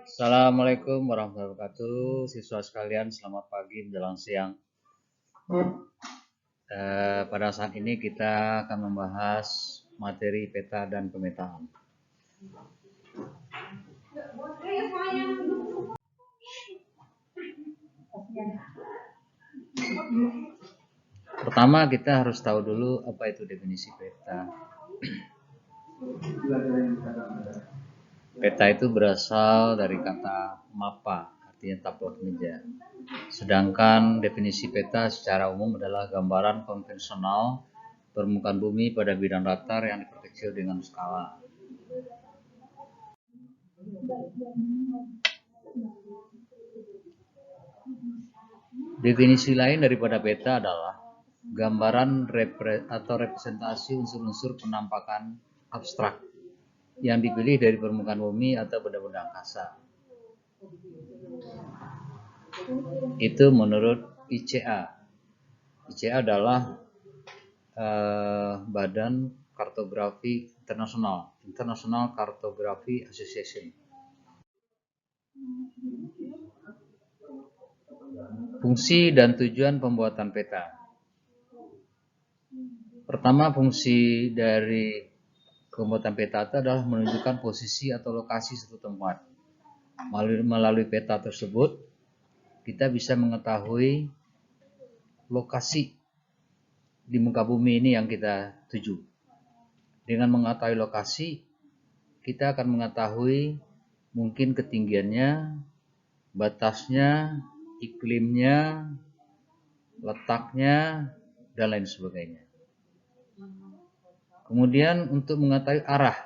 Assalamualaikum warahmatullahi wabarakatuh, siswa sekalian, selamat pagi menjelang siang. Pada saat ini kita akan membahas materi peta dan pemetaan. Pertama kita harus tahu dulu apa itu definisi peta. Peta itu berasal dari kata mapa, artinya taplak meja. Sedangkan definisi peta secara umum adalah gambaran konvensional permukaan bumi pada bidang datar yang diperkecil dengan skala. Definisi lain daripada peta adalah gambaran atau representasi unsur-unsur penampakan abstrak yang dipilih dari permukaan bumi atau benda-benda angkasa. Itu menurut ICA. ICA adalah Badan Kartografi Internasional, International Cartography Association. Fungsi dan tujuan pembuatan peta. Pertama, fungsi dari pembuatan peta itu adalah menunjukkan posisi atau lokasi suatu tempat. Melalui peta tersebut, kita bisa mengetahui lokasi di muka bumi ini yang kita tuju. Dengan mengetahui lokasi, kita akan mengetahui mungkin ketinggiannya, batasnya, iklimnya, letaknya, dan lain sebagainya. Kemudian untuk mengetahui arah,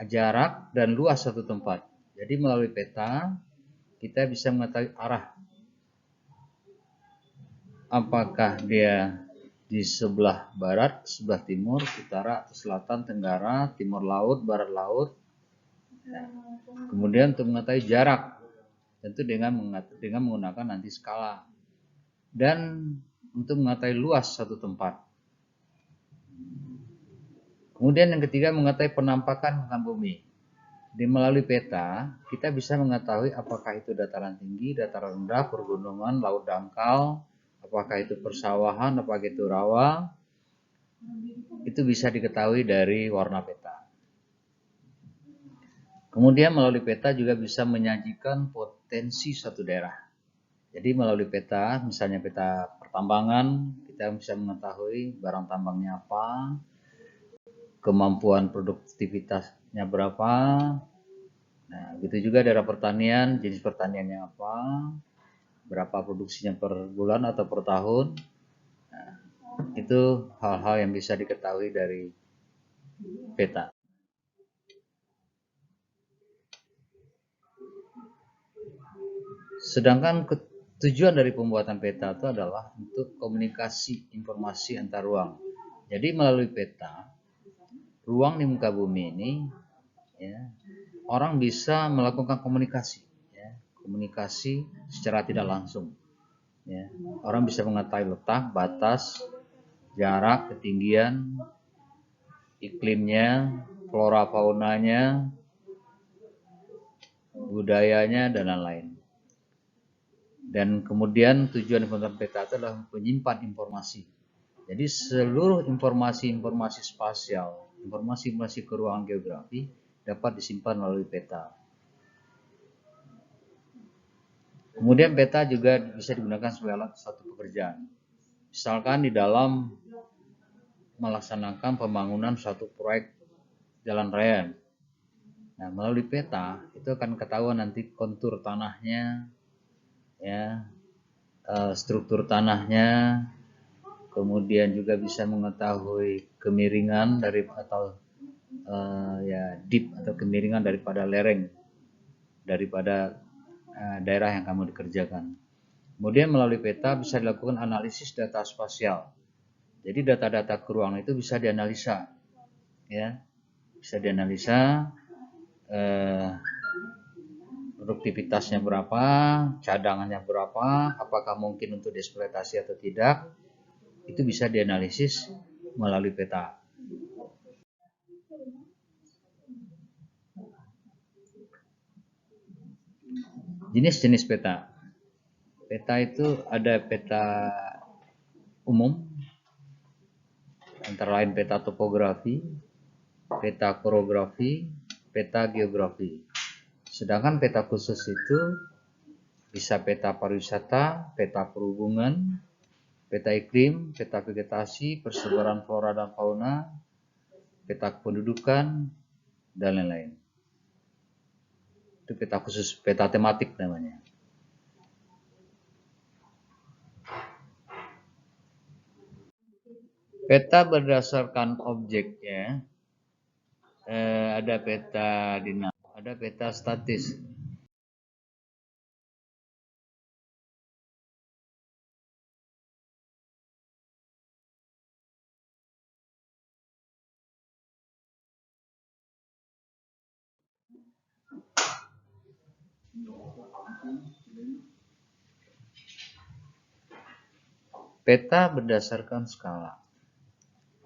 jarak, dan luas suatu tempat. Jadi melalui peta, kita bisa mengetahui arah. Apakah dia di sebelah barat, sebelah timur, utara, atau selatan, tenggara, timur laut, barat laut. Nah, kemudian untuk mengetahui jarak, tentu dengan menggunakan nanti skala. Dan untuk mengetahui luas satu tempat. Kemudian yang ketiga, mengetahui penampakan permukaan bumi. Melalui peta, kita bisa mengetahui apakah itu dataran tinggi, dataran rendah, pergunungan, laut dangkal, apakah itu persawahan, apakah itu rawa. Itu bisa diketahui dari warna peta. Kemudian melalui peta juga bisa menyajikan potensi suatu daerah. Jadi melalui peta, misalnya peta pertambangan, kita bisa mengetahui barang tambangnya apa, kemampuan produktivitasnya berapa. Nah, begitu juga daerah pertanian, jenis pertaniannya apa, berapa produksinya per bulan atau per tahun. Nah, itu hal-hal yang bisa diketahui dari peta. Sedangkan tujuan dari pembuatan peta itu adalah untuk komunikasi informasi antar ruang. Jadi melalui peta, ruang di muka bumi ini, ya, orang bisa melakukan komunikasi, ya, komunikasi secara tidak langsung. Ya. Orang bisa mengetahui letak, batas, jarak, ketinggian, iklimnya, flora faunanya, budayanya, dan lain-lain. Dan kemudian tujuan pembuatan peta itu adalah menyimpan informasi. Jadi seluruh informasi spasial, informasi keuangan geografi dapat disimpan melalui peta. Kemudian peta juga bisa digunakan sebagai alat suatu pekerjaan. Misalkan di dalam melaksanakan pembangunan suatu proyek jalan raya. Nah, melalui peta itu akan ketahuan nanti kontur tanahnya, ya, struktur tanahnya, kemudian juga bisa mengetahui kemiringan dari atau dip atau kemiringan daripada lereng daripada daerah yang kamu dikerjakan. Kemudian melalui peta bisa dilakukan analisis data spasial. Jadi data-data ruang itu bisa dianalisa, ya, bisa dianalisa produktivitasnya berapa, cadangannya berapa, apakah mungkin untuk dieksploitasi atau tidak. Itu bisa dianalisis melalui peta. Jenis-jenis peta. Peta itu ada peta umum, antara lain peta topografi, peta korografi, peta geografi. Sedangkan peta khusus itu bisa peta pariwisata, peta perhubungan, peta iklim, peta vegetasi, persebaran flora dan fauna, peta kependudukan, dan lain-lain. Itu peta khusus, peta tematik namanya. Peta berdasarkan objeknya, ada peta dinamis, ada peta statis. Peta berdasarkan skala,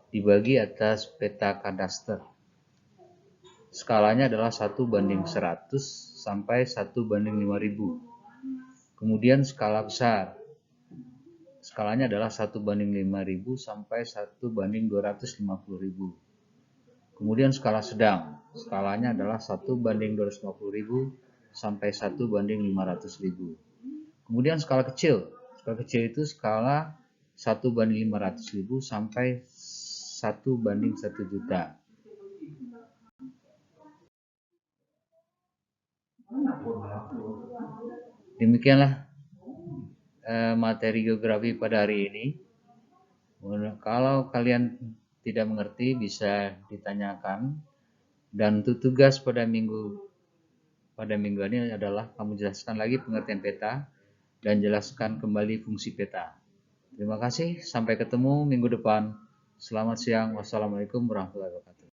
dibagi atas peta kadaster. Skalanya adalah 1:100 sampai 1:5000. Kemudian skala besar, skalanya adalah 1:5000 sampai 1:250.000. Kemudian skala sedang, skalanya adalah 1:250.000 sampai 1:500.000. Kemudian skala kecil itu skala 1:500.000 sampai 1:1 juta. Demikianlah materi geografi pada hari ini. Kalau kalian tidak mengerti bisa ditanyakan, dan untuk tugas pada minggu ini adalah kamu jelaskan lagi pengertian peta dan jelaskan kembali fungsi peta. Terima kasih, sampai ketemu minggu depan. Selamat siang, wassalamualaikum warahmatullahi wabarakatuh.